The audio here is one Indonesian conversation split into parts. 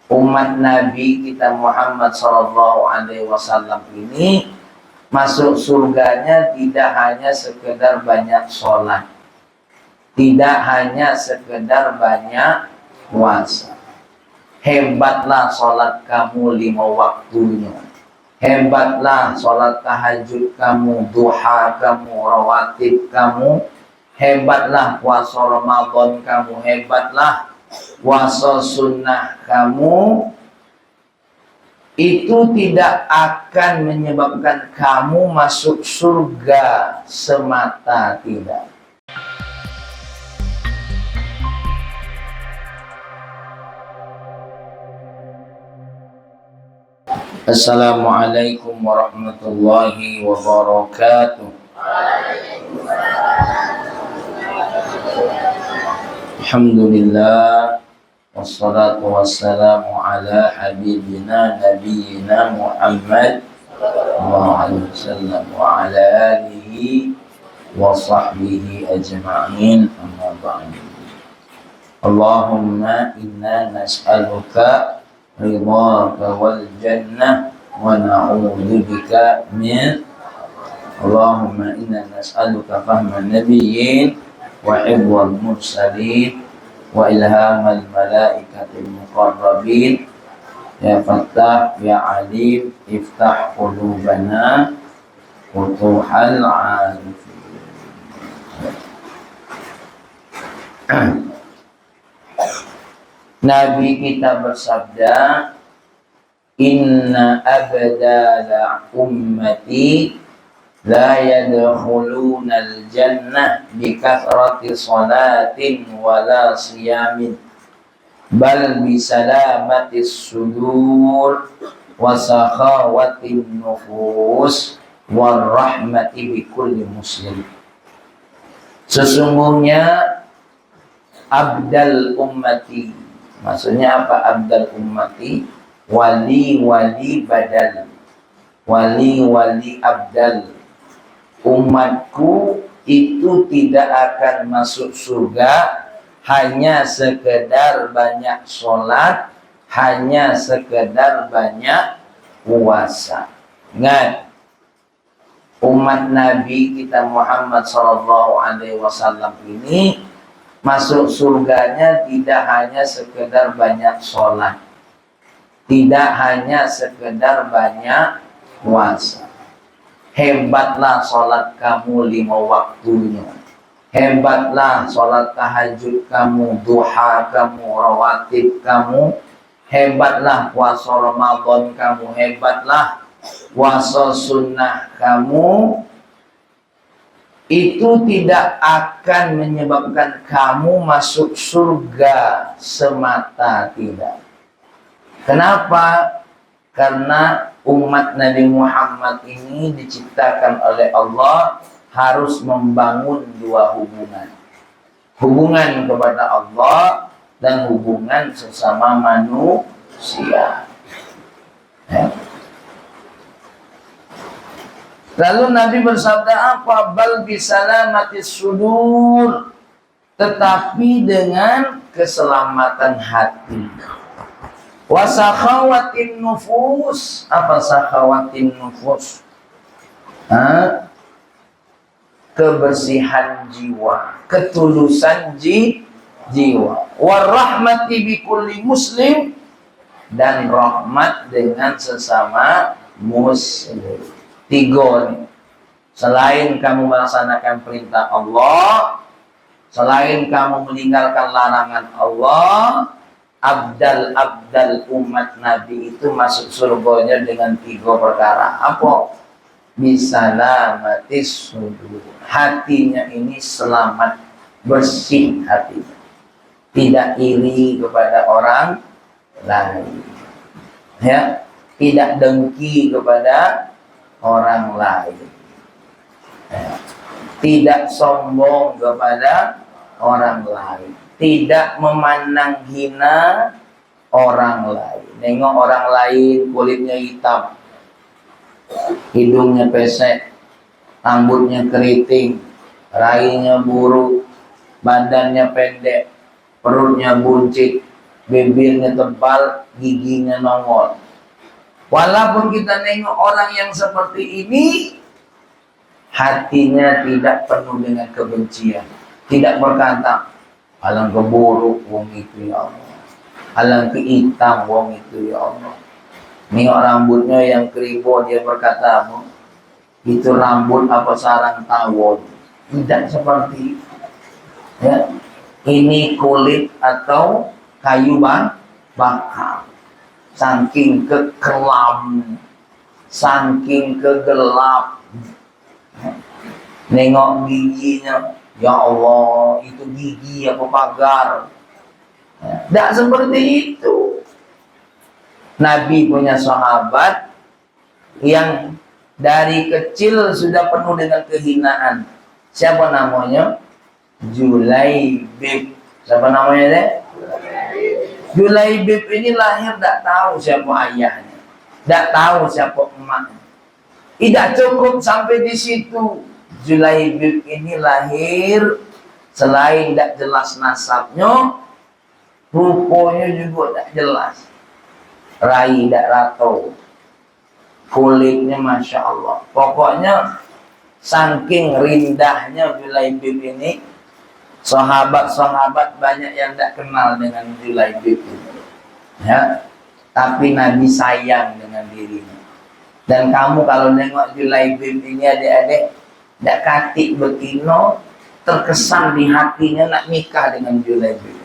umat Nabi kita Muhammad SAW ini masuk surganya tidak hanya sekedar banyak sholat, tidak hanya sekedar banyak puasa. Hebatlah sholat kamu 5 waktunya, hebatlah sholat tahajud kamu, duha kamu, rawatib kamu, hebatlah puasa Ramadan kamu, hebatlah puasa sunnah kamu. Itu tidak akan menyebabkan kamu masuk surga semata, tidak. Assalamualaikum warahmatullahi wabarakatuh. Alhamdulillah, wassalatu wassalamu ala habibina nabiyina Muhammad wa ala sallam wa ala alihi wa sahbihi ajma'in, amma ba'du. Allahumma inna nas'aluka ridhaka wal jannah wa na'udzu bika min Allahumma inna nas'aluka fahman nabiyyin wa hifdzal mursalin wa ilhamal malaikatil muqarrabin. Ya Fattah ya Alim iftah qulubana futuhal arifin. Nabi kita bersabda, inna abdala ummati la yadkhulunal jannah bi kathrati salatin wala siyamin bal bi salamatis sudur wa sakhawatin nufus war rahmati bi kulli muslim. Sesungguhnya abdal ummati, maksudnya apa abdal ummati? Wali-wali badal, wali-wali abdal. Umatku itu tidak akan masuk surga hanya sekedar banyak sholat, hanya sekedar banyak puasa. Ingat, umat Nabi kita Muhammad SAW ini masuk surganya tidak hanya sekedar banyak sholat, tidak hanya sekedar banyak puasa. Hebatlah sholat kamu 5 waktunya, hebatlah sholat tahajud kamu, duha kamu, rawatib kamu, hebatlah puasa Ramadan kamu, hebatlah puasa sunnah kamu. Itu tidak akan menyebabkan kamu masuk surga semata, tidak. Kenapa? Karena umat Nabi Muhammad ini diciptakan oleh Allah harus membangun 2 hubungan. Hubungan kepada Allah dan hubungan sesama manusia. Lalu Nabi bersabda apa? Bal bisalamatis sudur, tetapi dengan keselamatan hati. Wa sakhawatin nufus. Apa sakhawatin nufus? Kebersihan jiwa, ketulusan jiwa. Warahmati bikulli muslim, dan rahmat dengan sesama muslim. 3 nih. Selain kamu melaksanakan perintah Allah, selain kamu meninggalkan larangan Allah, abdal umat Nabi itu masuk surganya dengan 3 perkara. Apa? Bisalamatis sudur. Hatinya ini selamat, bersih hatinya, tidak iri kepada orang lain, ya, tidak dengki kepada orang lain, ya, tidak sombong kepada orang lain, tidak memandang hina orang lain. Nengok orang lain kulitnya hitam, hidungnya pesek, rambutnya keriting, rainya buruk, badannya pendek, perutnya buncit, bibirnya tebal, giginya nongol. Walaupun kita nengok orang yang seperti ini, hatinya tidak penuh dengan kebencian, tidak berkata, alang keburuk wong itu ya Allah, alang kehitam wong itu ya Allah. Nengok rambutnya yang keribu, dia berkata, itu rambut apa sarang tawon. Tidak seperti itu. Ya. Ini kulit atau kayu bakar. Saking kekelam, saking kegelap. Nengok giginya, ya Allah, itu gigi apa pagar. Tidak seperti itu. Nabi punya sahabat yang dari kecil sudah penuh dengan kehinaan. Siapa namanya? Julaibib. Siapa namanya deh? Julaibib ini lahir tidak tahu siapa ayahnya, tidak tahu siapa emaknya. Tidak cukup sampai di situ. Julaibib ini lahir selain tidak jelas nasabnya, rupanya juga tidak jelas. Rai tidak rato, kulitnya masya Allah. Pokoknya saking rindahnya Julaibib ini, sahabat-sahabat banyak yang tidak kenal dengan Julaibib ini. Ya, tapi Nabi sayang dengan dirinya. Dan kamu kalau nengok Julaibib ini adik-adik, tidak katik betino, terkesan di hatinya nak nikah dengan Julaibib.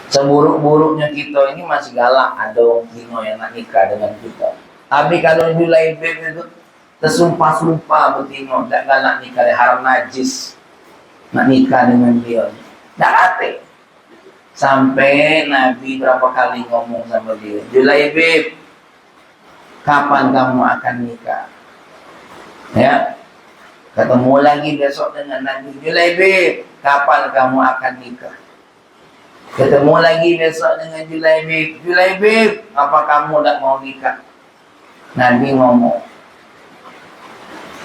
Seburuk-buruknya kita ini masih galak, ada orang kino yang nak nikah dengan kita. Tapi kalau Julaibib itu tersumpah-sumpah betino, tidak galak nikah, haram najis nak nikah dengan dia. Tidak hati. Sampai Nabi berapa kali ngomong sama dia, Julaibib, kapan kamu akan nikah? Ya, ketemu lagi besok dengan Nabi, Julaibib, kapan kamu akan nikah? Ketemu lagi besok dengan Julaibib, Julaibib, apa kamu tak mau nikah? Nabi ngomong,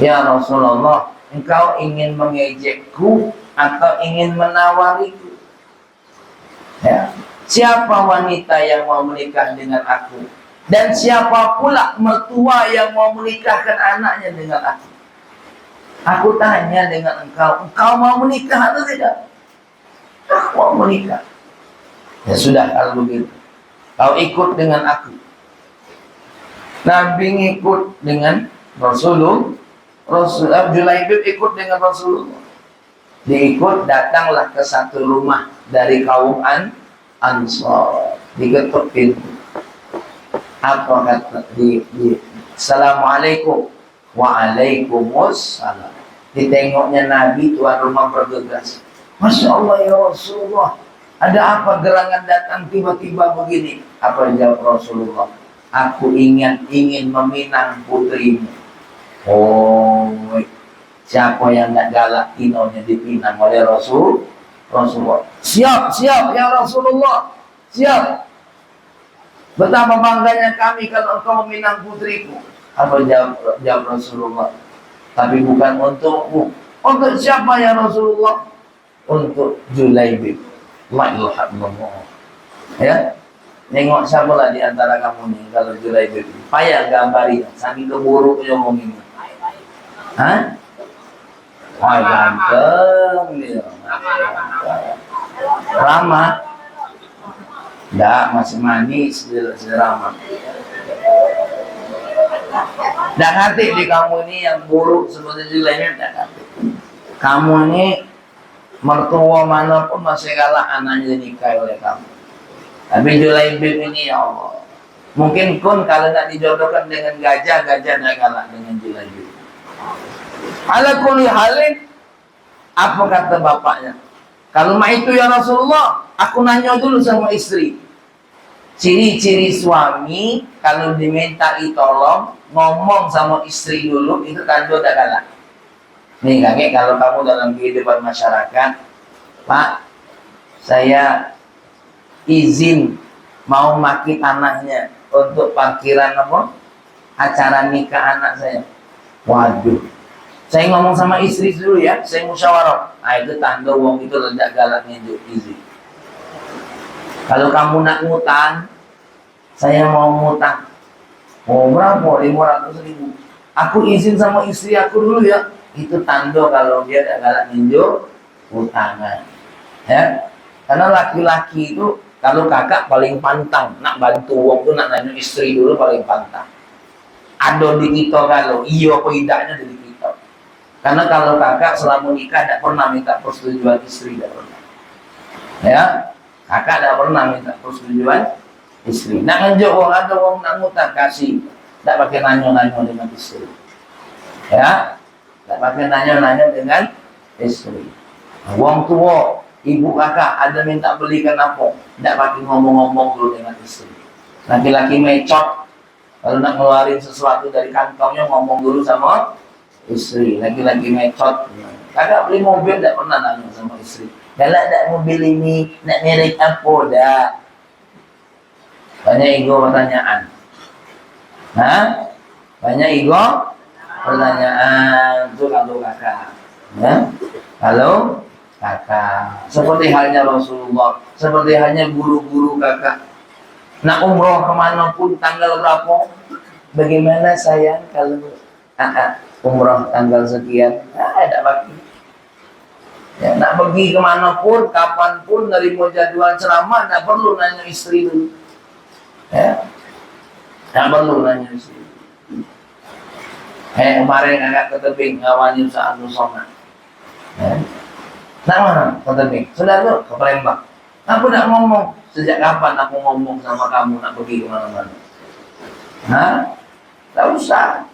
ya Rasulullah, engkau ingin mengejekku atau ingin menawariku? Ya. Siapa wanita yang mau menikah dengan aku? Dan siapa pula mertua yang mau menikahkan anaknya dengan aku? Aku tanya dengan engkau, engkau mau menikah atau tidak? Aku mau menikah. Ya sudah, kalau begitu, kau ikut dengan aku. Nabi ngikut dengan Rasulullah. Julaibib ikut dengan Rasulullah. Diikut, datanglah ke satu rumah dari kaum Ansar. Diketuk pintu. Apa kata di Assalamualaikum. Waalaikumsalam. Ditengoknya Nabi, tuan rumah bergegas. Masya Allah ya Rasulullah, ada apa gerangan datang tiba-tiba begini? Apa jawab Rasulullah? Aku ingin meminang putrimu. Oh, siapa yang tidak galak tinonya dipinang oleh Rasulullah? Siap ya Rasulullah, siap. Betapa bangganya kami kalau engkau meminang putriku. Apa jawab Rasulullah? Tapi bukan untukmu. Untuk siapa ya Rasulullah? Untuk Julaibib. La ilaha illallah. Ya, nengok siapa lah di antara kamu nih kalau Julaibib. Payah gambari, sambil keburu ngomong ini. Hah? Wah, ganteng dia. Ramah. Enggak, masih manis Rama. Dan hati di kamu ini yang buruk seperti Julaibib, dan hati. Kamu ini mertua manapun masih kalah anaknya nikah oleh kamu. Tapi Julaibib ini ya Allah, mungkin kun kalau tak dijodohkan dengan gajah tak kalah dengan Julaibib. Ala kulli halin, apa kata bapaknya? Kalau mah itu ya Rasulullah, aku nanya dulu sama istri. Ciri-ciri suami kalau diminta tolong ngomong sama istri dulu, itu tanda tak kalah. Nih kakek, kalau kamu dalam kehidupan masyarakat, Pak, saya izin mau maki tanahnya untuk parkiran apa? Acara nikah anak saya. Waduh, saya ngomong sama istri dulu ya, saya musyawarah. Nah itu tanda wong itu ledak galaknya izin. Kalau kamu nak ngutang, saya mau ngutang. Oh berapa? 500.000. Aku izin sama istri aku dulu ya. Itu tanda kalau dia tidak galak ninjau utangan. Ya, karena laki-laki itu kalau kakak paling pantang nak bantu wong tuh nak nanya istri dulu paling pantang. Ada di kita kalau iya apa tidaknya dari kita. Karena kalau kakak selama nikah tidak pernah minta persetujuan istri, tidak pernah. Ya, kakak tidak pernah minta persetujuan istri. Nak ngejuk wong ada wong nak ngutang kasih, tidak pakai nanya-nanya dengan istri. Ya, tidak pakai nanya-nanya dengan istri. Wong tua ibu kakak ada minta belikan apa, tidak pakai ngomong-ngomong dulu dengan istri. Laki-laki mecot kalau nak ngeluarin sesuatu dari kantongnya ngomong dulu sama istri. Laki-laki mecot. Kakak beli mobil tidak pernah nanya sama istri. Kalau ada mobil ini nak merek apa dah? Banyak ego pertanyaan. Hah? Banyak ego pertanyaan itu kalau kakak. Ya? Kalau kakak, seperti halnya Rasulullah, seperti halnya guru-guru kakak. Nak umroh kemanapun tanggal berapa? Bagaimana sayang kalau umroh tanggal sekian? Ada bagi. Ya, nak pergi kemanapun, kapanpun dari mau jadwal ceramah, tak perlu nanya istri dulu. Ya, tak perlu nanya istri. Kemarin kakak ke tebing ngawani usaha nusona. Ya. Nak mana? Ke tebing. Sudah tuh ke Palembang. Aku nak ngomong. Sejak kapan aku ngomong sama kamu nak pergi kemana-mana? Hah? Tak usah.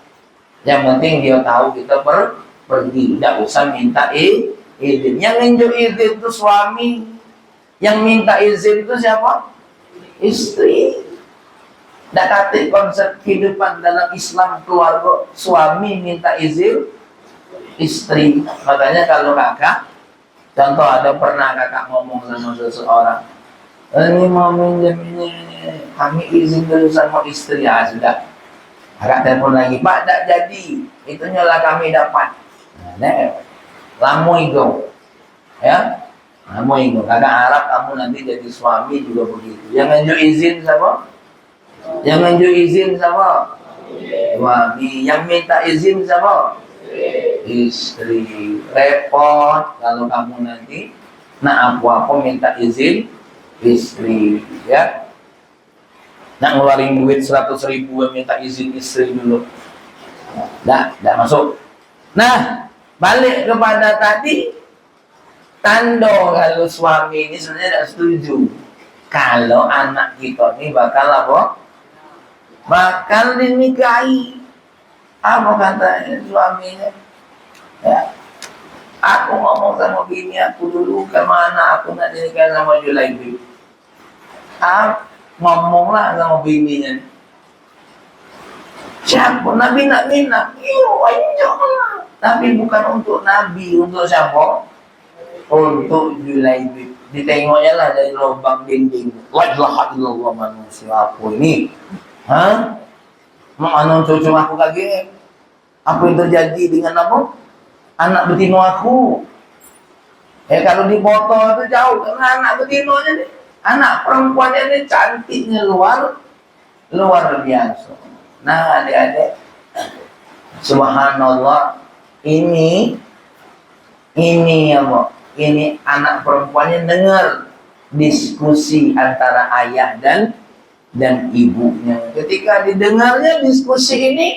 Yang penting dia tahu kita pergi. Tak usah minta izin. Yang minta izin itu suami. Yang minta izin itu siapa? Istri. Tak kata konsep kehidupan dalam Islam keluarga. Suami minta izin istri. Makanya kalau kakak, contoh ada pernah kakak ngomong sama seseorang, ini mau minjem ini, kami izin dulu sama istri. Ya sudah, kakak telepon lagi, Pak tak jadi, itunya lah kami dapat. Nah, lamo itu, ya, lamo itu. Kakak harap kamu nanti jadi suami juga begitu. Yang nganjuk izin siapa? Yang nganjuk izin siapa? Suami. Yang minta izin siapa? Istri. Repot kalau kamu nanti nak apa-apa minta izin istri, ya. Nak ngeluarin duit 100.000 minta izin istri dulu. Dah masuk. Nah, balik kepada tadi, tanda kalau suami ini sebenarnya tidak setuju kalau anak kita ini bakal apa? Bakal dinikahi. Apa kata suaminya? Ya, aku ngomong sama bini aku dulu kemana aku nak dinikahi sama Julaibi. Ngomonglah sama bininya. Siapa Nabi nak minat? Iya, wajahlah. Tapi bukan untuk Nabi, untuk siapa? Untuk Julaibi. Ditengoknya lah dari lubang dinding. Wajah illallah manusia aku ini. Hah? Mana cucu aku kaget? Apa yang terjadi dengan apa? Anak betina aku. Kalau di foto itu jauh karena anak betinanya nih, anak perempuannya ini cantiknya luar biasa. Nah, adik-adik, subhanallah, ini apa? Ini anak perempuannya dengar diskusi antara ayah dan ibunya. Ketika didengarnya diskusi ini,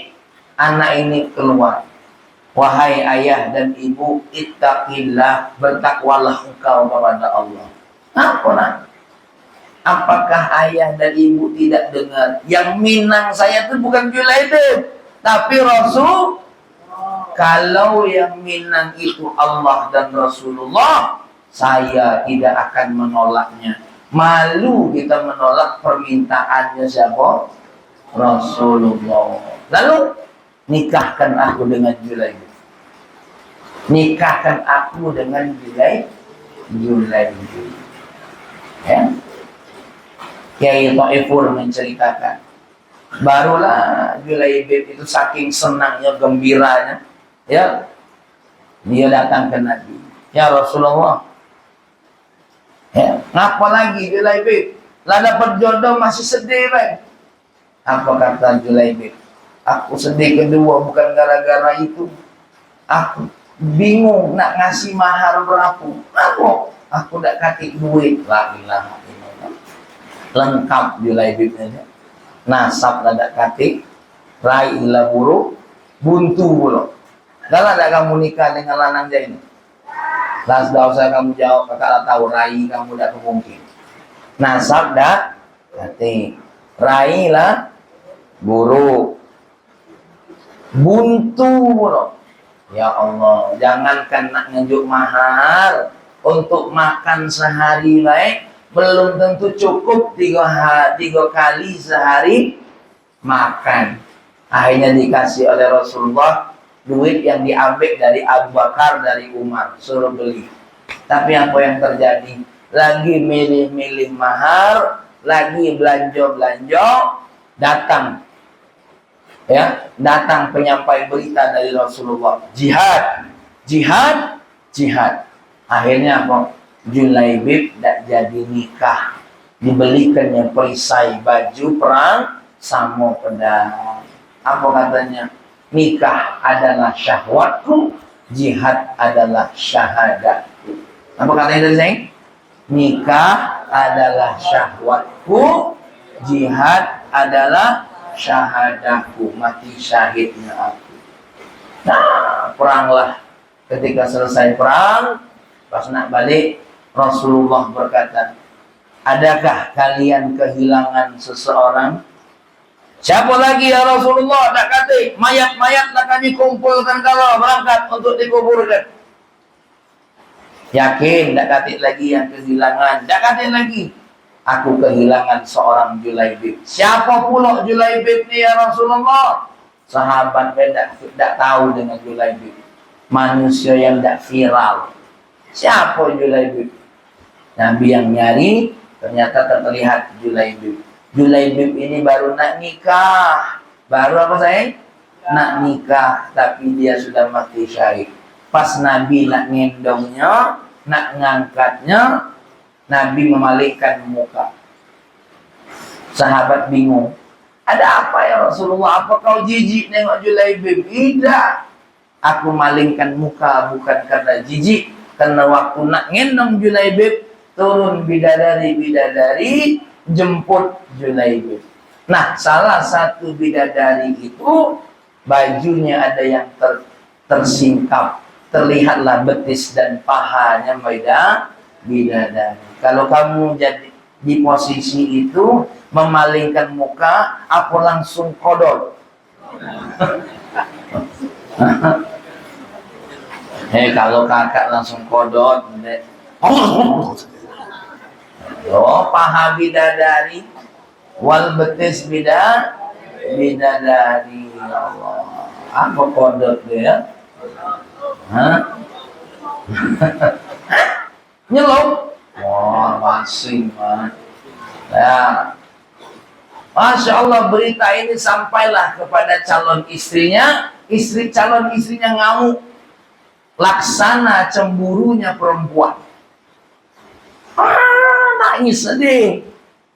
anak ini keluar. Wahai ayah dan ibu, ittaqillah, bertakwalah engkau kepada Allah. Apa nak? Apakah ayah dan ibu tidak dengar? Yang minang saya itu bukan Julaibi, tapi Rasul. Kalau yang minang itu Allah dan Rasulullah, saya tidak akan menolaknya. Malu kita menolak permintaannya siapa? Rasulullah. Lalu nikahkan aku dengan Julaibi. Nikahkan aku dengan Julaibi. Ya. Kiai Thaifur menceritakan, barulah Julaibi itu saking senangnya, gembiranya, ya, dia datang ke Nabi. Ya Rasulullah, ya, ngapa lagi Julaibi? lah dapat jodoh masih sedih, Pak. Apa kata Julaibib? Aku sedih kedua bukan gara-gara itu. Aku bingung nak ngasih mahar berapa. Aku tak kasih duit. La ilaha illallah. Lengkap Julaibibnya. Nasab tak kasih. Rai ilah buruk. Buntu pula. Kalau tak kamu nikah dengan lanang ini. Lah sudah usah kamu jawab. Kakak tahu rai kamu tak mungkin. Nasab tak kasih. Rai lah buruk. Buntu pula. Ya Allah, jangankan nak ngejuk mahal untuk makan sehari baik, belum tentu cukup tiga kali sehari makan. Akhirnya dikasih oleh Rasulullah duit yang diambil dari Abu Bakar, dari Umar, suruh beli. Tapi apa yang terjadi? Lagi milih-milih mahal, lagi belanja-belanja, datang penyampai berita dari Rasulullah, jihad. Akhirnya apa? Julaibib tak jadi nikah, dibelikannya perisai baju perang sama pedang. Apa katanya? Nikah adalah syahwatku, jihad adalah syahadatku. Apa katanya tadi, sayang? Nikah adalah syahwatku, jihad adalah syahadaku, mati syahidnya aku. Nah, peranglah. Ketika selesai perang, pas nak balik, Rasulullah berkata, adakah kalian kehilangan seseorang? Siapa lagi ya Rasulullah? Tak kata, mayat-mayat nak kami kumpulkan kalau berangkat untuk dikuburkan. Yakin, tak kata lagi yang kehilangan. Tak kata lagi, aku kehilangan seorang Julaibib. Siapa pula Julaibib ni ya Rasulullah? Sahabat tidak tahu dengan Julaibib. Manusia yang tidak viral. Siapa Julaibib? Nabi yang nyari, ternyata terlihat Julaibib. Julaibib ini baru nak nikah. Baru apa sayang? Nak nikah, tapi dia sudah mati syahid. Pas Nabi nak ngendongnya, nak ngangkatnya, Nabi memalingkan muka. Sahabat bingung. Ada apa ya Rasulullah? Apa kau jijik nengok Julaibib? Tidak. Aku malingkan muka bukan karena jijik. Karena waktu nak ngendong Julaibib, turun bidadari-bidadari, jemput Julaibib. Nah, salah satu bidadari itu, bajunya ada yang tersingkap. Terlihatlah betis dan pahanya bidadari. Kalau kamu jadi di posisi itu, memalingkan muka, aku langsung kodok. Kalau kakak langsung kodok, oh, paha bidadari, wal betis bidadari. Ya Allah, apa kodok dia? Nyelup. Wah, masing man. Ya. Masya Allah, berita ini sampailah kepada calon istrinya. Calon istrinya ngamuk. Laksana cemburunya perempuan. Nangis sedih.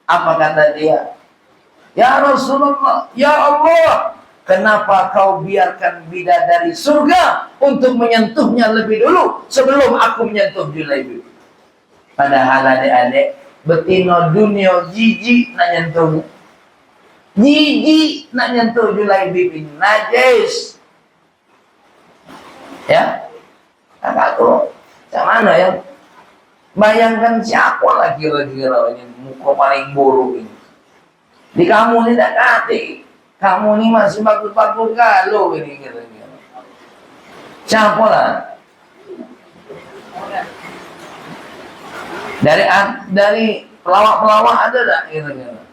Apa kata dia? Ya Rasulullah, ya Allah, kenapa kau biarkan bidadari surga untuk menyentuhnya lebih dulu sebelum aku menyentuh Julaibib? Padahal adik-adik, betina dunia jijik nak nyentuh. Jijik nak nyentuh Julaibib ini. Najis. Ya. Kakak tuh, macam mana ya? Bayangkan siapa lah kira-kira ini muka paling buruk ini. Di kamu ini tak kati. Kamu ini masih bagus-bagus galau ini kira-kira. Siapa lah? Dari pelawak-pelawak ada tak kira-kira?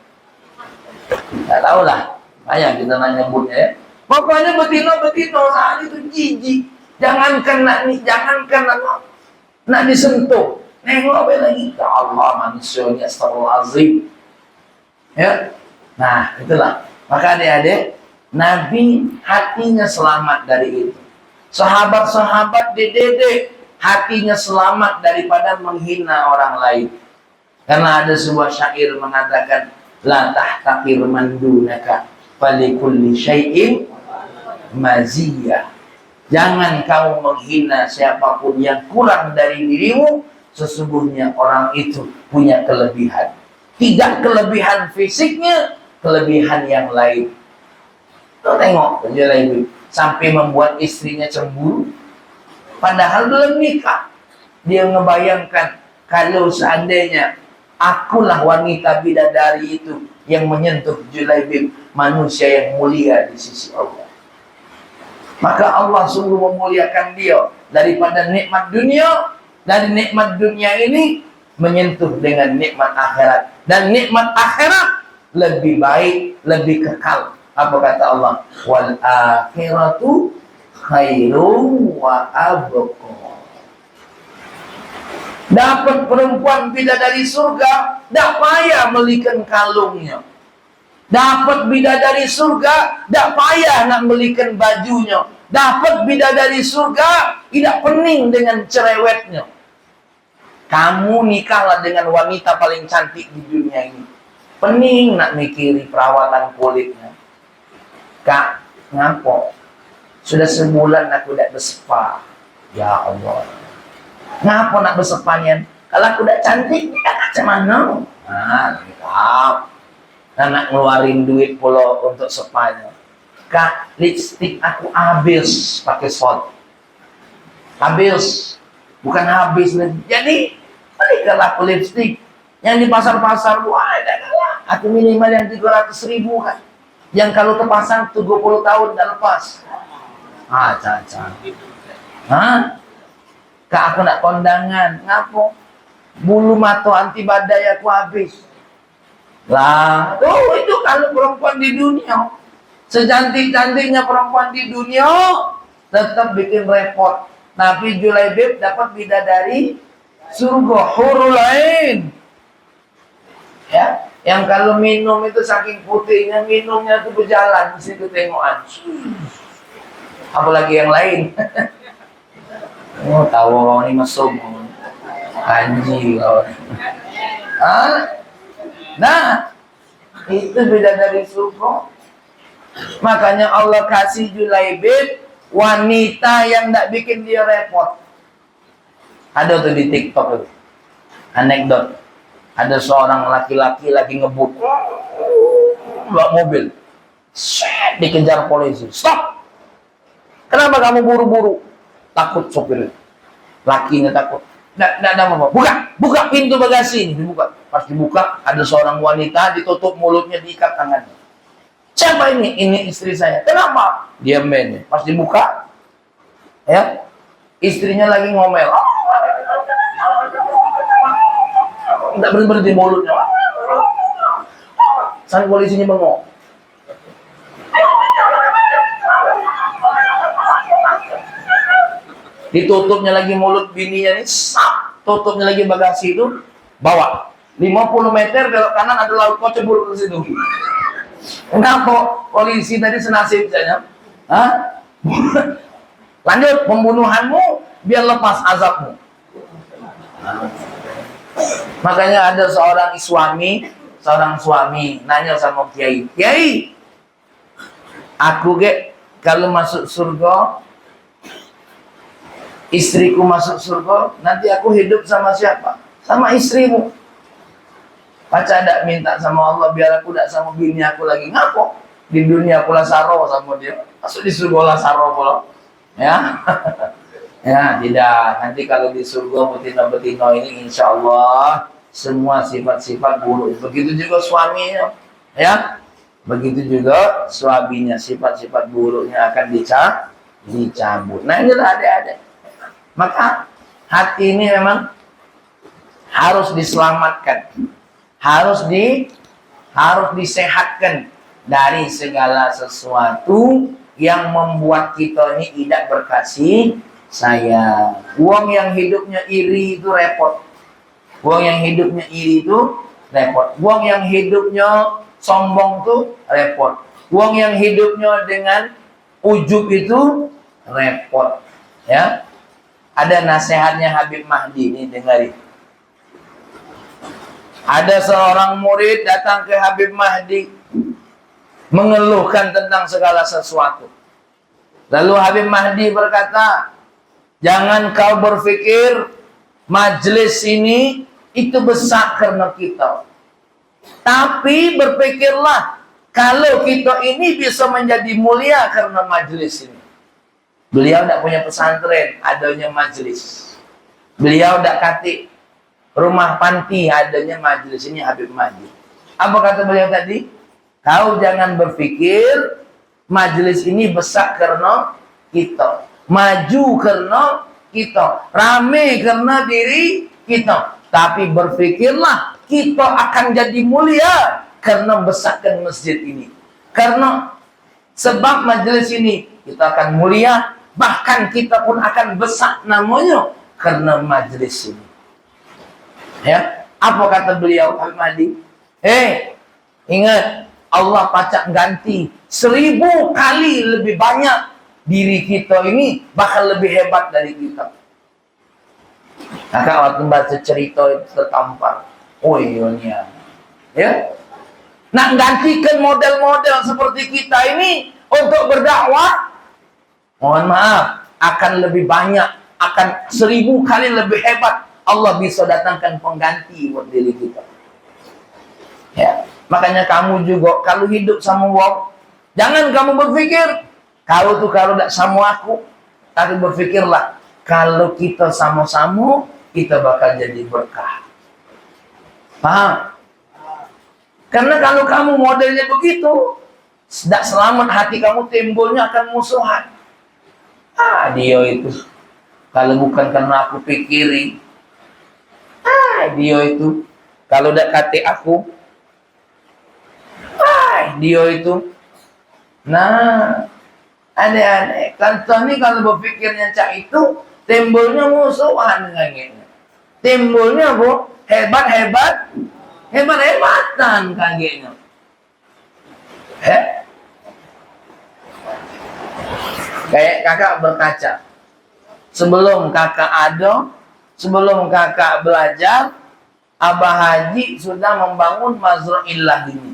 Tak tahu lah. Banyak kita nanya nyebutnya ya. Pokoknya betina-betina saat itu jijik. Jangankan nak disentuh. Nengok apa lagi? Ya Allah, manusianya astagfirullahaladzim. Ya. Nah, itulah. Maka adik-adik, Nabi hatinya selamat dari itu. Sahabat-sahabat dididik hatinya selamat daripada menghina orang lain. Karena ada sebuah syair mengatakan, la tahtakir man dunaka falikulli syai'in maziyah. Jangan kau menghina siapapun yang kurang dari dirimu, sesungguhnya orang itu punya kelebihan. Tidak kelebihan fisiknya, kelebihan yang lain. Tuh tengok Julaibib sampai membuat istrinya cemburu, padahal belum nikah. Dia ngebayangkan, kalau seandainya akulah wanita bidadari itu yang menyentuh Julaibib, manusia yang mulia di sisi Allah. Maka Allah sungguh memuliakan dia daripada nikmat dunia. Dari nikmat dunia ini menyentuh dengan nikmat akhirat. Dan nikmat akhirat lebih baik, lebih kekal. Apa kata Allah? Wal akhiratu khairum wa abqa. Dapat perempuan bidadari surga, tak payah belikan kalungnya. Dapat bidadari surga, tak payah nak belikan bajunya. Dapat bidadari surga, tidak pening dengan cerewetnya. Kamu nikahlah dengan wanita paling cantik di dunia ini. Pening nak mikiri perawatan kulitnya. Kak, ngapo? Sudah sebulan aku tidak berspa. Ya Allah. Ngapa nak bersepanya? Kalau aku udah cantik, ya macam mana? Nah, nikah. Nah, nak ngeluarin duit pula untuk sepanya. Kak, lipstick aku habis pakai shot. Habis. Bukan habis lagi. Jadi, belikanlah aku lipstick. Yang di pasar-pasar, wah, ada kalah. Aku minimal yang 300.000 kan. Yang kalau terpasang 70 tahun dah lepas. Ah, caca. Hah? Kak, aku nak kondangan. Ngapo? Bulu mata anti badai aku habis. Lah, tuh itu kalau perempuan di dunia. Secantik-cantiknya perempuan di dunia, tetap bikin repot. Nabi Julaibib dapat bidadari surga, hurul ain. Ya, yang kalau minum itu saking putihnya, minumnya itu berjalan, mesti itu tengokan. Apalagi yang lain. Oh, tahu orang ini mesum. Anji kau. Nah, itu bidadari surga. Makanya Allah kasih Julaibib wanita yang tidak bikin dia repot. Ada tuh di TikTok tuh anekdot. Ada seorang laki-laki lagi ngebut bawa mobil, dikejar polisi. Stop! Kenapa kamu buru-buru? Takut sopir. Lakinya takut. Nggak ada apa-apa. Buka pintu bagasi ini. Dibuka. Pas dibuka, ada seorang wanita ditutup mulutnya, diikat tangannya. Siapa ini? Ini istri saya. Kenapa? Dia main. Pas dibuka, ya, istrinya lagi ngomel. Nggak berhenti mulutnya. Sampai polisinya bengok. Ditutupnya lagi mulut bininya ini, tutupnya lagi bagasi itu, bawa 50 meter belok kanan ada laut, kau cebur ke situ. Kenapa polisi tadi senasib saja? Hah? Lanjut pembunuhanmu biar lepas azabmu. Makanya ada seorang suami nanya sama kiai, "Kiai, aku kalau masuk surga, istriku masuk surga, nanti aku hidup sama siapa? Sama istrimu. Pacar tidak minta sama Allah biar aku tidak sama bini aku lagi. Ngapo? Di dunia aku lasaro sama dia. Masuk di surga lasaro pula. Ya, ya tidak. Nanti kalau di surga betina-betina ini, insya Allah semua sifat-sifat buruk. Begitu juga suaminya, ya. Begitu juga suaminya, sifat-sifat buruknya akan dicabut. Nah inilah adik-adik. Maka hati ini memang harus diselamatkan, harus disehatkan dari segala sesuatu yang membuat kita ini tidak berkasih sayang. Uang yang hidupnya iri itu repot. Uang yang hidupnya iri itu repot. Uang yang hidupnya sombong itu repot. Uang yang hidupnya dengan ujub itu repot. Ya. Ada nasihatnya Habib Mahdi, ini dengarin. Ada seorang murid datang ke Habib Mahdi mengeluhkan tentang segala sesuatu. Lalu Habib Mahdi berkata, jangan kau berpikir majelis ini itu besar karena kita. Tapi berpikirlah kalau kita ini bisa menjadi mulia karena majelis ini. Beliau tidak punya pesantren, adanya majelis. Beliau tidak kati rumah panti, adanya majelis. Ini Habib Mahdi. Apa kata beliau tadi? Kau jangan berpikir majelis ini besar karena kita, maju karena kita, rame karena diri kita. Tapi berpikirlah kita akan jadi mulia karena besarkan masjid ini. Karena sebab majelis ini kita akan mulia, bahkan kita pun akan besar namanya karena majelis ini. Ya, apa kata beliau Habib Mahdi? Ingat, Allah pacak ganti 1000 kali lebih banyak diri kita ini, bahkan lebih hebat dari kita. Kakak waktu baca cerita itu tertampar. Oh iya, ya. Nak gantikan model-model seperti kita ini untuk berdakwah, mohon maaf, akan lebih banyak, akan 1000 kali lebih hebat. Allah bisa datangkan pengganti buat diri kita. Ya, makanya kamu juga kalau hidup sama wong, jangan kamu berpikir kalau tidak sama aku, tapi berpikirlah kalau kita sama-sama kita bakal jadi berkah. Paham? Karena kalau kamu modelnya begitu, tidak selamat hati kamu timbulnya akan musuhan. Dia itu kalau bukan karena aku pikiri, dia itu kalau tidak kata aku, dia itu. Nah, aneh-aneh. Contoh ini kalau berpikirnya cak itu, timbulnya musuhan kayaknya. Timbulnya hebat-hebatan kayaknya. Kayak kakak berkaca. Sebelum kakak belajar, Abah Haji sudah membangun Mazra'illah ini.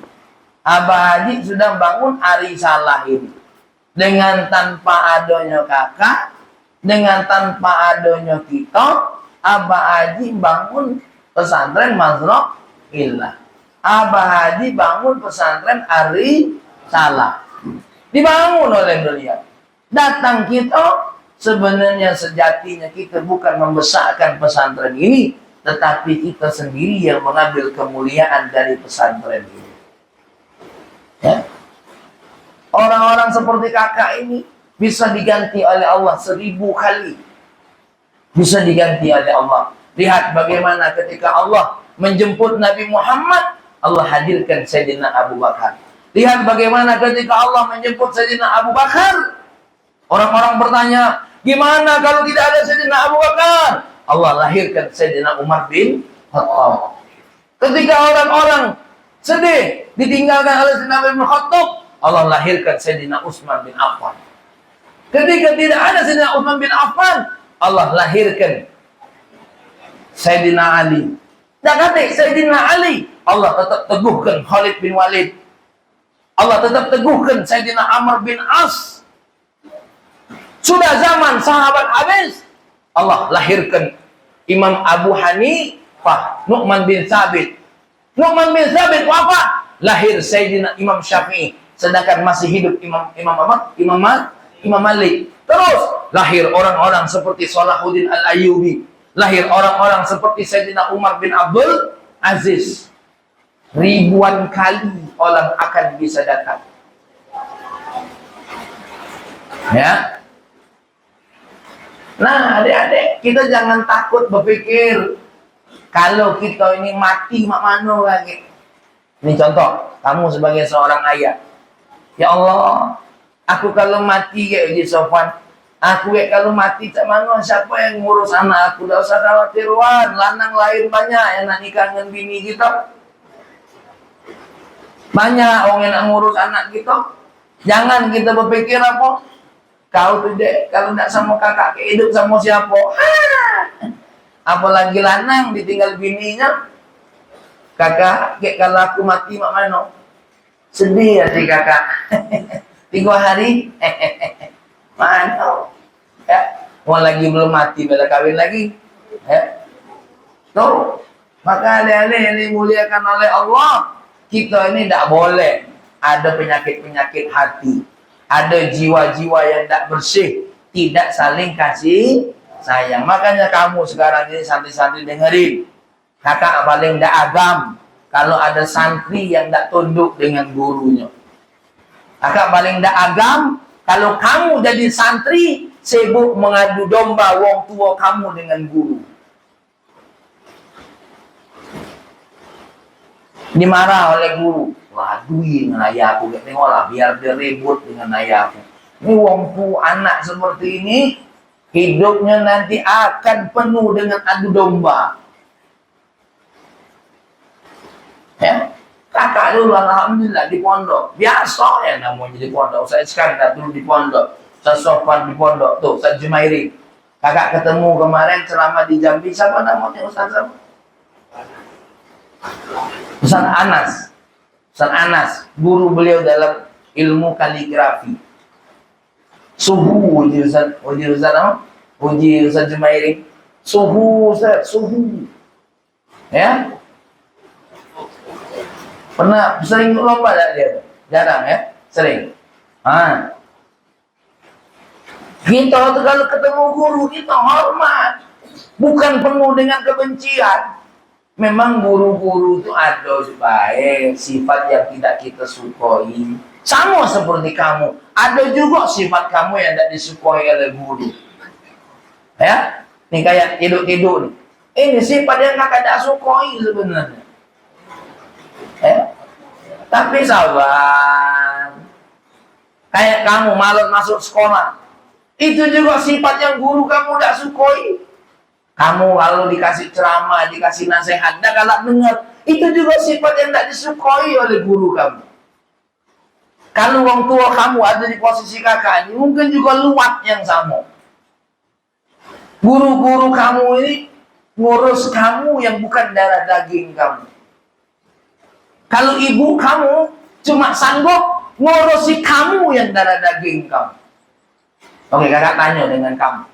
Abah Haji sudah bangun Arisalah ini. Dengan tanpa adanya kakak, dengan tanpa adanya kita, Abah Haji bangun pesantren Mazra'illah. Abah Haji bangun pesantren Arisalah. Dibangun oleh beliau. Datang kita, sebenarnya sejatinya kita bukan membesarkan pesantren ini, tetapi kita sendiri yang mengambil kemuliaan dari pesantren ini. Ya. Orang-orang seperti kakak ini bisa diganti oleh Allah 1000 kali. Bisa diganti oleh Allah. Lihat bagaimana ketika Allah menjemput Nabi Muhammad, Allah hadirkan Sayyidina Abu Bakar. Lihat bagaimana ketika Allah menjemput Sayyidina Abu Bakar, orang-orang bertanya, gimana kalau tidak ada Sayyidina Abu Bakar? Allah lahirkan Sayyidina Umar bin Khattab. Ketika orang-orang sedih ditinggalkan oleh Sayyidina Umar bin Khattab, Allah lahirkan Sayyidina Utsman bin Affan. Ketika tidak ada Sayyidina Utsman bin Affan, Allah lahirkan Sayyidina Ali. Dan kata Sayyidina Ali, Allah tetap teguhkan Khalid bin Walid. Allah tetap teguhkan Sayyidina Amr bin As. Sudah zaman sahabat habis, Allah lahirkan Imam Abu Hanifah, Nu'man bin Thabit. Nu'man bin Thabit wafat, lahir Sayyidina Imam Syafi'i. Sedangkan masih hidup Imam Malik. Terus lahir orang-orang seperti Salahuddin Al-Ayyubi. Lahir orang-orang seperti Sayyidina Umar bin Abdul Aziz. Ribuan kali orang akan bisa datang. Ya. Nah, adik-adik, kita jangan takut berpikir kalau kita ini mati mak mano lagi. Ini contoh, kamu sebagai seorang ayah. Ya Allah, aku kalau mati kayak Haji Sofwan, aku kalau mati cak mana siapa yang ngurus anak aku? Tidak usah khawatir, Wan, lanang lahir banyak yang nak nikah dengan bini kita. Banyak orang yang nak ngurus anak kita. Jangan kita berpikir apa? Kau tuh dek, kalau tidak sama kakak hidup sama siapa? Apalagi lanang ditinggal bininya. Kakak, kalau aku mati mak mano? Sedih hati kakak. 3 hari, mano? Ya, mau lagi belum mati, bela kawin lagi. Ya, tuh. Maka adik-adik yang dimuliakan oleh Allah, kita ini tidak boleh ada penyakit-penyakit hati, ada jiwa-jiwa yang tidak bersih, tidak saling kasih sayang. Makanya kamu sekarang ini santri-santri dengerin, kakak paling tidak agam kalau ada santri yang tidak tunduk dengan gurunya. Kakak paling tidak agam kalau kamu jadi santri sibuk mengadu domba wong tua kamu dengan guru. Dimarah oleh guru, waduin dengan ayahku, tengok lah biar dia ribut dengan ayahku. Ini wongku anak seperti ini, hidupnya nanti akan penuh dengan adu domba. Ya, kakak dulu alhamdulillah di pondok, biasa ya namanya di pondok. Saya sekarang dulu di pondok, saya Sofwan di pondok tuh, saya Jumairi. Kakak ketemu kemarin ceramah di Jambi, siapa namanya Ustaz siapa? Ustaz Anas. Ustaz Anas, guru beliau dalam ilmu kaligrafi. Suhu uji Ustaz apa? Uji Ustaz Jumairi. Suhu Ustaz, suhu. Ya. Pernah sering lomba tak dia? Jarang ya? Sering. Kita tuh kalau ketemu guru kita hormat, bukan penuh dengan kebencian. Memang guru-guru itu ada baik, sifat yang tidak kita sukai. Sama seperti kamu, ada juga sifat kamu yang tidak disukai oleh guru. Ya, nih kayak tidur-tidur nih. Ini sifat yang kakak tidak sukai sebenarnya. Ya, tapi sabar. Kayak kamu malas masuk sekolah, itu juga sifat yang guru kamu tidak sukai. Kamu kalau dikasih ceramah, dikasih nasihat, dah galak dengar, itu juga sifat yang tidak disukai oleh guru kamu. Kalau orang tua kamu ada di posisi kakak ini, mungkin juga luat yang sama. Guru-guru kamu ini ngurus kamu yang bukan darah daging kamu. Kalau ibu kamu cuma sanggup ngurusi kamu yang darah daging kamu. Oke, kakak tanya dengan kamu.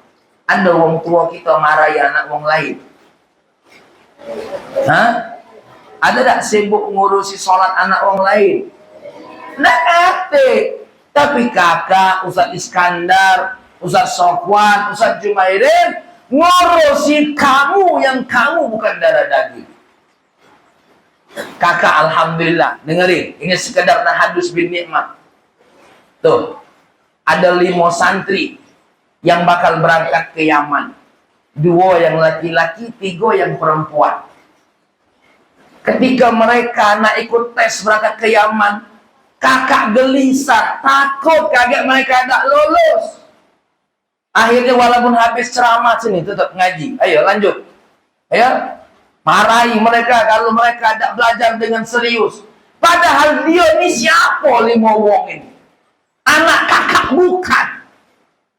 Ada wong tua kita marahi anak wong lain? Hah? Ada tak sibuk ngurusi sholat anak wong lain? Nggak ada. Tapi kakak, Ustaz Iskandar, Ustaz Sofwan, Ustaz Jumairin ngurusi kamu yang kamu bukan darah daging. Kakak alhamdulillah, dengerin, ini sekedar tahadus bin nikmat. Tuh, ada 5 santri yang bakal berangkat ke Yaman. 2 yang laki-laki, 3 yang perempuan. Ketika mereka nak ikut tes berangkat ke Yaman, kakak gelisah, takut kaget mereka tak lulus. Akhirnya walaupun habis ceramah sini tetap ngaji. Ayo lanjut. Ayo, marahi mereka kalau mereka tak belajar dengan serius. Padahal dia ini siapa 5 wong ini? Anak kakak bukan.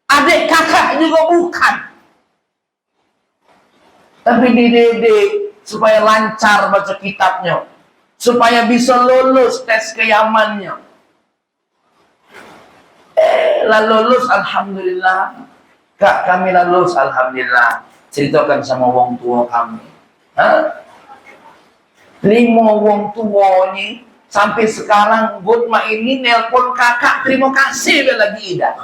Adik kakak juga bukan. Tapi dididik supaya lancar baca kitabnya, supaya bisa lulus tes ke Yamannya. Lah lulus alhamdulillah. Kak, kami lulus alhamdulillah. Ceritakan sama wong tua kami. 5 wong tua ini sampai sekarang Gutma ini nelpon kakak terima kasih lagi Ida.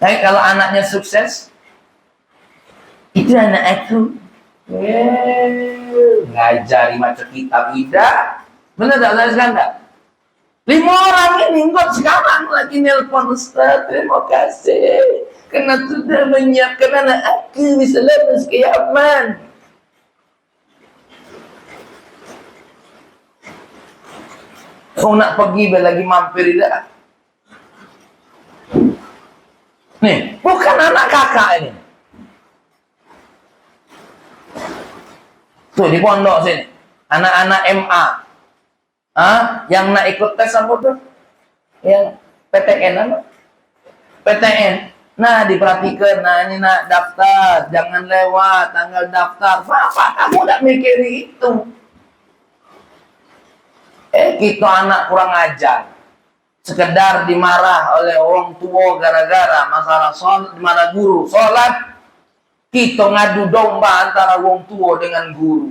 Tapi kalau anaknya sukses, itu anak aku. Ngajari macam kitab Ida. Benar tak saya sekarang? 5 orang ini kok sekarang lagi nelpon Ustaz, terima kasih karena sudah menyiapkan anak aku bisa lulus ke Yaman. Kau nak pergi lagi mampir tidak? Nih, bukan anak kakak ini. Tuh di pondok sini, anak-anak MA, yang nak ikut tes apa tuh? Yang PTN apa? PTN. Nah, diperhatikan, nah ini nak daftar, jangan lewat tanggal daftar. Bapak, kamu tak mikir itu. Kita anak kurang ajar. Sekedar dimarah oleh orang tua gara-gara masalah sholat, dimana guru sholat, kita ngadu domba antara orang tua dengan guru.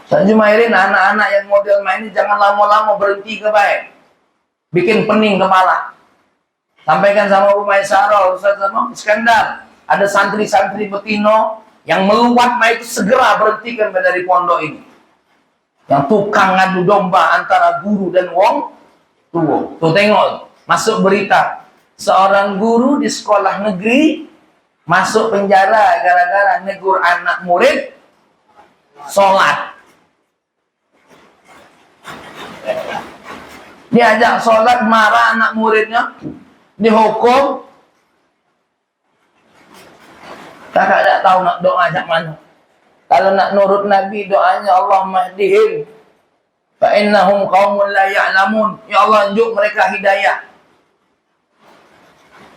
Saya jumairin anak-anak yang model main ini jangan lama-lama berhenti ke baik. Bikin pening kepala. Sampaikan sama Bu Maisarah, Ustaz sama Iskandar, ada santri-santri betino yang meluat itu segera berhentikan dari pondok ini. Yang tukang ngadu domba antara guru dan wong tua. Tuh tengok, masuk berita, seorang guru di sekolah negeri masuk penjara gara-gara negur anak murid sholat. Diajak sholat, marah anak muridnya, dihukum. Kakak tak tahu nak doa ajak mana. Kalau nak nurut Nabi, doanya Allahumma hdihim fa innahum qaumun la ya'lamun. Ya Allah, unjuk mereka hidayah.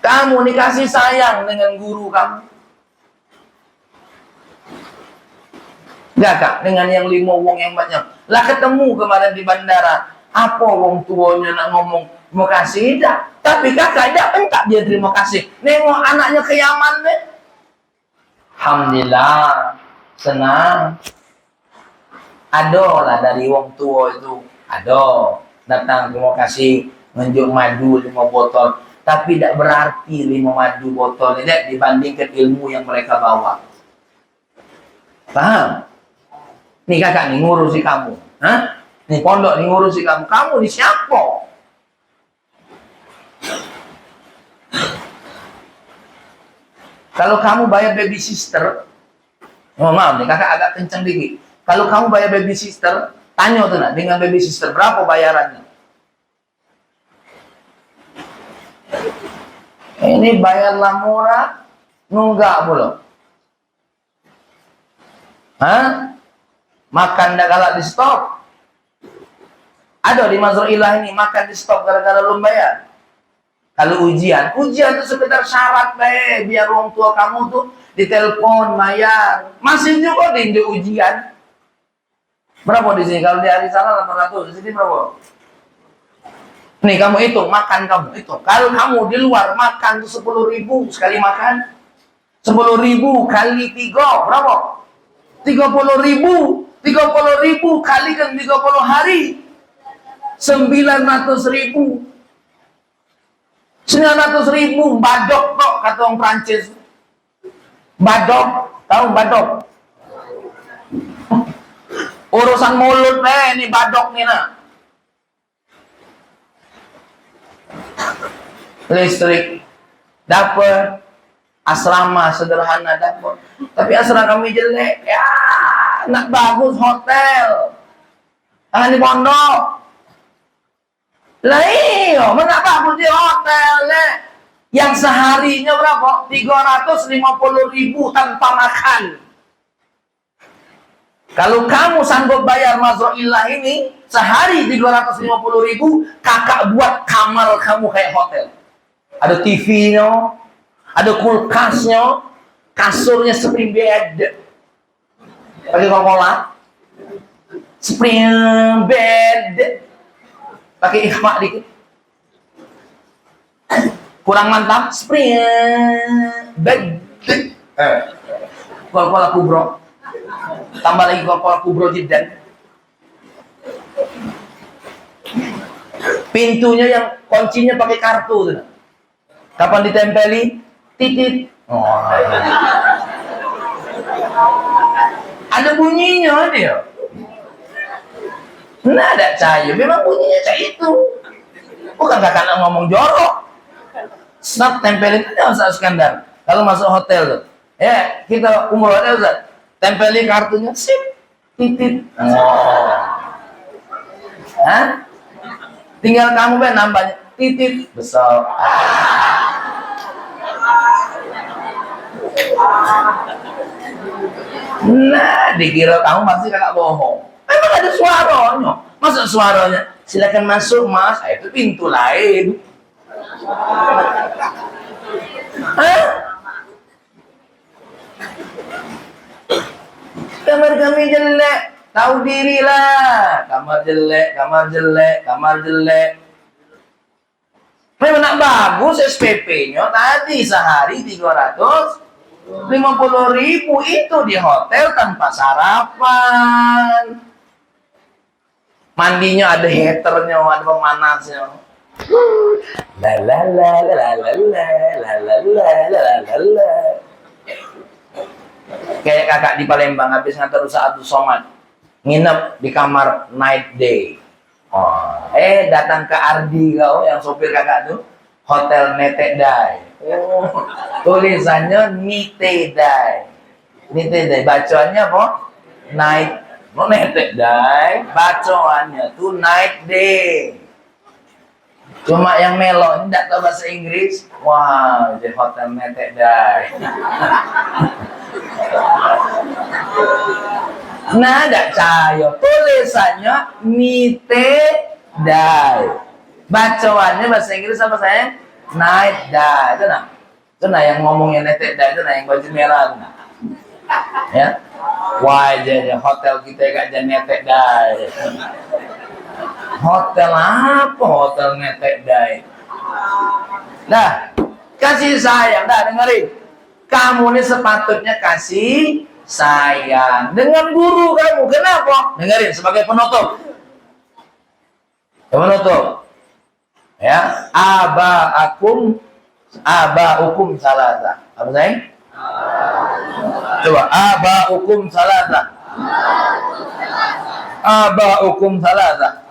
Kamu dikasih sayang dengan guru kamu. Enggak kak, dengan yang 5 wong yang banyak. Lah ketemu kemarin di bandara. Apa wong tuanya nak ngomong terima kasih dah. Tapi kakak dah enggak dia terima kasih. Nengok anaknya ke Yaman deh. Alhamdulillah, senang. Ada lah dari wong tua itu. Ada. Datang terima kasih. Nunjuk madu 5 botol. Tapi tidak berarti 5 madu botol ini dibandingkan ilmu yang mereka bawa. Paham? Nih kakak nih ngurusi kamu. Hah? Nih pondok nih ngurusi kamu. Kamu di siapa? Kalau kamu bayar baby sister, maaf nih kakak agak kenceng dikit. Kalau kamu bayar baby sister, tanya tuh nak dengan baby sister berapa bayarannya? Ini bayarlah murah, nunggak belum? Hah? Makan dah galak di stop. Ada di Mazruillah ini makan di stop gara-gara belum bayar. Kalau ujian itu sekedar syarat deh, biar orang tua kamu tuh ditelepon bayar. Masih juga di ujian. Berapa di sini? Kalau di hari salah 800, di sini berapa? Nih kamu hitung makan kamu itu. Kalau kamu di luar makan tuh 10.000 sekali makan. 10.000 kali 3 berapa? 30.000. 30.000 kali kan 30 hari. 900.000. 900.000 badok kok kata orang Prancis. Badok, tahu badok? Urusan mulut ini badok nih nak. Listrik dapat, asrama sederhana dapat. Tapi asrama kami jelek. Ya, nak bagus hotel. Di pondok. Lah iya, mana bagus di hotel yang seharinya berapa? 350.000 tanpa makan. Kalau kamu sanggup bayar Mazruillah ini sehari 350.000, kakak buat kamar kamu kayak hotel. Ada TV-nya, ada kulkasnya, kasurnya spring bed. Pakai Coca-Cola. Spring bed. Pakai ikhma dikit. Kurang mantap, spring bed. Coca-Cola Kubro. Tambah lagi Coca-Cola Kubro Jiddan. Pintunya yang kuncinya pakai kartu tuh. Kapan ditempeli? Titit. Oh. Ada bunyinya dia. Nah, ada cahaya. Memang bunyinya cahaya itu. Bukan kakak nak ngomong jorok. Snap tempelin aja Ustaz Iskandar. Kalau masuk hotel tuh. Ya, kita umroh aja Ustaz. Tempelin kartunya, sip, titit. Oh. Hah? Tinggal kamu nambahnya titit besar. Nah, dikira kamu pasti kakak bohong. Memang ada suaranya. Masa suaranya? Silakan masuk mas. Itu pintu lain. Hah? Kamar kami jelek, tahu dirilah. Kamar jelek, kamar jelek, kamar jelek. Memang nak bagus SPP-nya tadi sehari 350.000 itu di hotel tanpa sarapan. Mandinya ada heaternya, ada pemanasnya. La la la la la la la la la la la la. Kayak kakak di Palembang habis ngantar Ustaz Abdul Somad nginep di kamar night day. Oh, datang ke Ardi kau yang sopir kakak tuh hotel Nete Dai. Oh, tulisannya Nite Dai. Nite Dai bacaannya apa? Night. No Nete Dai bacaannya tuh night day. Cuma yang melo ini tidak tahu bahasa Inggris. Wah, di hotel Nete Dai. Nah, tidak cayo. Tulisannya Nite Dai. Bacaannya bahasa Inggris apa sayang? Night Dai. Itu nah. Itu nah yang ngomongnya Nite Dai itu nah yang baju merah. Nah. Ya. Wah, jadi hotel kita gak jadi Nite Dai. Hotel apa? Hotel Nite Dai. Nah, kasih sayang. Dah dengerin. Kamu ini sepatutnya kasih sayang dengan guru kamu. Kenapa? Dengerin sebagai penutup. Penutup. Ya, abaukum salasa. Apa sayang? Coba abaukum salasa. Abaukum salasa.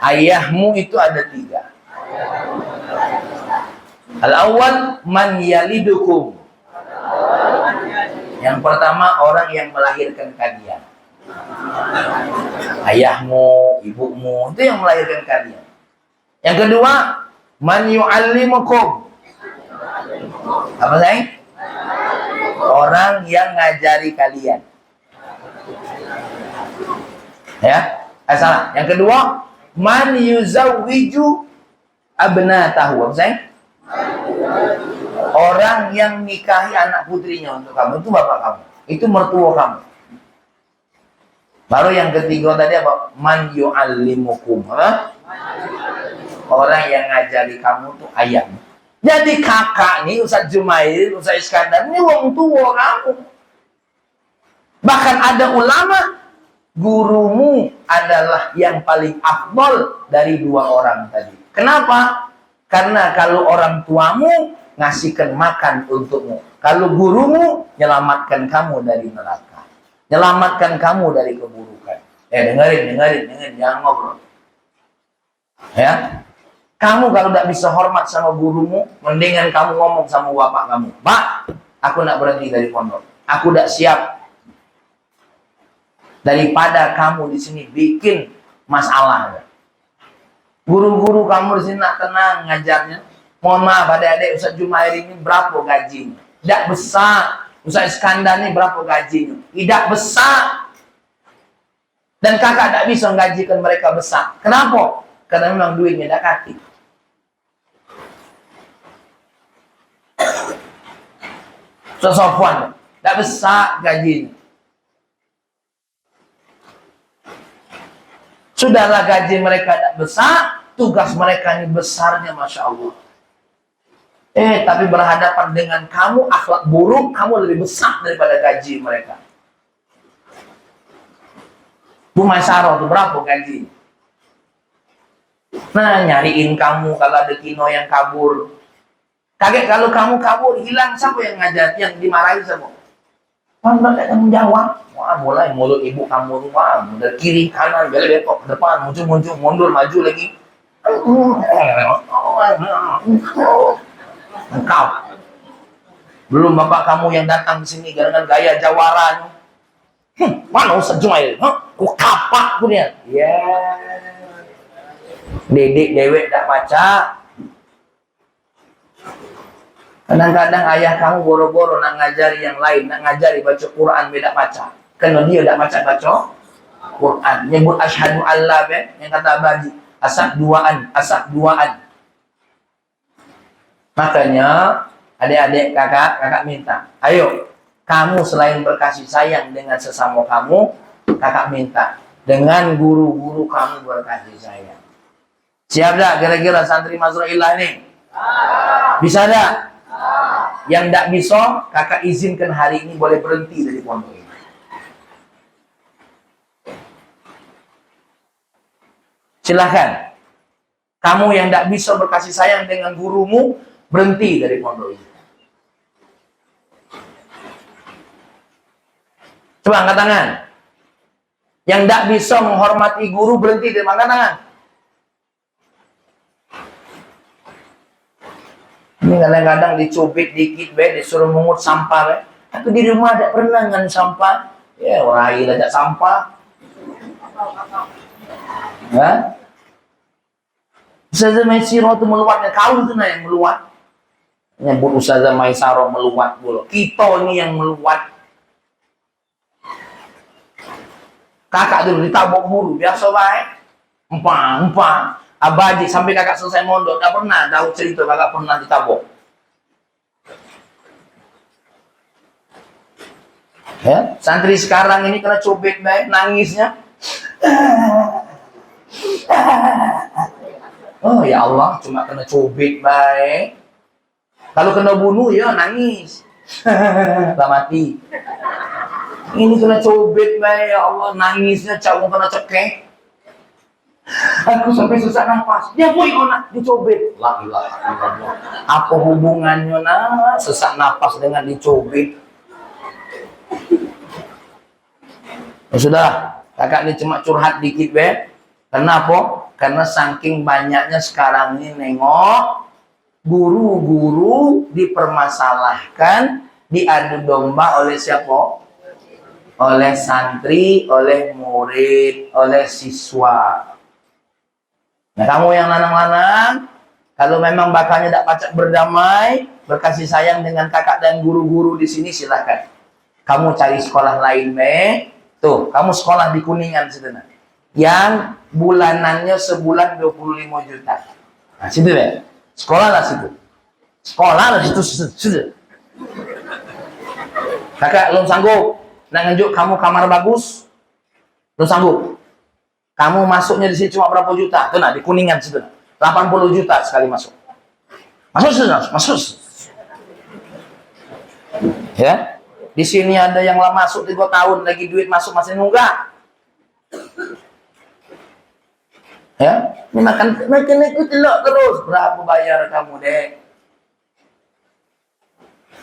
Ayahmu itu ada 3. Al-awwal man yalidukum. Yang pertama orang yang melahirkan kalian. Ayahmu, ibumu itu yang melahirkan kalian. Yang kedua, man yu'allimukum. Apa sayang? Orang yang ngajari kalian. Ya, salah. Yang kedua, man yuzawwiju abnatahu. Apa sayang? Orang yang nikahi anak putrinya untuk kamu, itu bapak kamu, itu mertua kamu. Baru yang ketiga tadi apa? Man yu'allimukum. Apa? Orang yang ngajari kamu tuh ayah. Jadi kakak nih Ustaz Jumail, Ustaz Iskandar ini wong tua kamu. Bahkan ada ulama, gurumu adalah yang paling afdal dari 2 orang tadi. Kenapa? Karena kalau orang tuamu ngasihkan makan untukmu, kalau gurumu nyelamatkan kamu dari neraka, nyelamatkan kamu dari keburukan. Dengerin, jangan ngobrol. Ya, kamu kalau tidak bisa hormat sama gurumu, mendingan kamu ngomong sama bapak kamu, Pak, aku nak berhenti dari pondok, aku tidak siap. Daripada kamu di sini bikin masalah. Guru-guru kamu di sini nak tenang ngajarnya. Mohon maaf adik-adik, Ustaz Jumair ini berapa gajinya? Tidak besar. Ustaz Iskandar ini berapa gajinya? Tidak besar. Dan kakak tidak bisa menggajikan mereka besar. Kenapa? Karena memang duitnya tidak kati. Ustaz Sofwan tidak besar gajinya. Sudahlah gaji mereka tidak besar, tugas mereka ini besarnya Masya Allah. Tapi berhadapan dengan kamu, akhlak buruk, kamu lebih besar daripada gaji mereka. Bu Maisaro itu berapa gaji? Nah, nyariin kamu kalau ada Kino yang kabur. Kaget kalau kamu kabur, hilang, siapa yang ngajar, yang dimarahi siapa? Kamu tidak tanggung jawab. Wah, mulai mulut ibu kamu rumah, dari kiri, kanan, belok, ke depan, muncul, mundur, maju lagi. Engkau. Belum bapak kamu yang datang ke sini dengan gaya jawaran. Mana Ustaz Jumail? Ku kapak punya. Ya. Dedek dewek tak baca. Kadang-kadang ayah kamu boro-boro nak ngajari yang lain, nak ngajari baca Quran beda baca. Karena dia tak baca Quran. Nyebut asyhadu alla yang kata Abadi. asap duaan. Makanya adik-adik kakak minta, ayo kamu selain berkasih sayang dengan sesama kamu, kakak minta dengan guru-guru kamu berkasih sayang. Siap dah kira-kira santri Mazrailah ini? Bisa dah? Yang tak bisa, kakak izinkan hari ini boleh berhenti dari pondok ini. Silahkan. Kamu yang tak bisa berkasih sayang dengan gurumu, berhenti dari pondok ini. Coba angkat tangan. Yang tak bisa menghormati guru, berhenti dari angkat tangan. Ini kadang-kadang dicubit dikit, disuruh mengut sampah. Aku di rumah tidak pernah ngan sampah. Ya, orang ada sampah. Ya? Ustazah Maisaro itu meluatnya, kau itu yang meluat. Nyebut Ustazah Maisaro meluat pula. Kita ini yang meluat. Kakak dulu ditabok guru, biasa baik. Empang. Abadi sampai kakak selesai mondok, tak pernah tahu cerita kakak pernah ditabok. Ya, santri sekarang ini kena cubit baik, nangisnya. Oh ya Allah, cuma kena cubit baik. Kalau kena bunuh ya nangis. Tak mati. Ini kena cubit baik, ya Allah, nangisnya cakung kena cekek. Aku sampai susah nafas. Dia boy nak dicubit. La ilaha illallah. Apa hubungannya nak sesak nafas dengan dicubit? Ya sudah, kakak ini cuma curhat dikit be. Kenapa? Karena saking banyaknya sekarang ini nengok guru-guru dipermasalahkan, diadu domba oleh siapa? Oleh santri, oleh murid, oleh siswa. Nah, kamu yang lanang-lanang, kalau memang bakalnya tidak pacak berdamai, berkasih sayang dengan kakak dan guru-guru di sini, silahkan. Kamu cari sekolah lain, Tuh, kamu sekolah di Kuningan situ. Yang bulanannya sebulan 25 juta. Nah, situ deh. Sekolah lah situ. Situ. Kakak, belum sanggup. Nak ngejuk kamu kamar bagus, belum sanggup. Kamu masuknya di sini cuma berapa juta? Tuh nah, di Kuningan situ. 80 juta sekali masuk. Masuk. Ya. Di sini ada yang lah masuk 3 tahun lagi duit masuk masih nunggak. Ya, ini makan ikut telok terus. Berapa bayar kamu, Dek?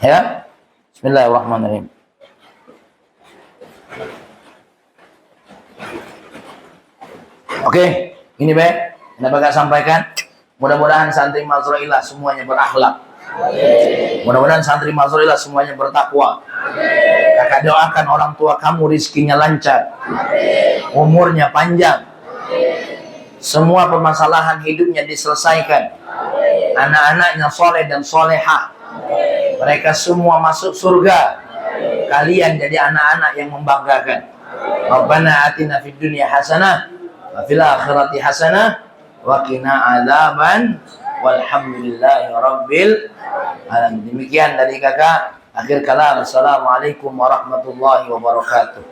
Ya. Bismillahirrahmanirrahim. Oke, ini baik. Anda bakal sampaikan. Mudah-mudahan santri Mazrailah semuanya berakhlak. Mudah-mudahan santri Mazrailah semuanya bertakwa. Kakak doakan orang tua kamu rizkinya lancar, umurnya panjang, semua permasalahan hidupnya diselesaikan, anak-anaknya soleh dan soleha, mereka semua masuk surga. Kalian jadi anak-anak yang membanggakan. Rabbana atina fid dunya hasanah wa fil akhirati hasanah wa qina adzaban walhamdulillahi rabbil alamin. Demikian dari kakak. Akhir kalam. Assalamualaikum warahmatullahi wabarakatuh.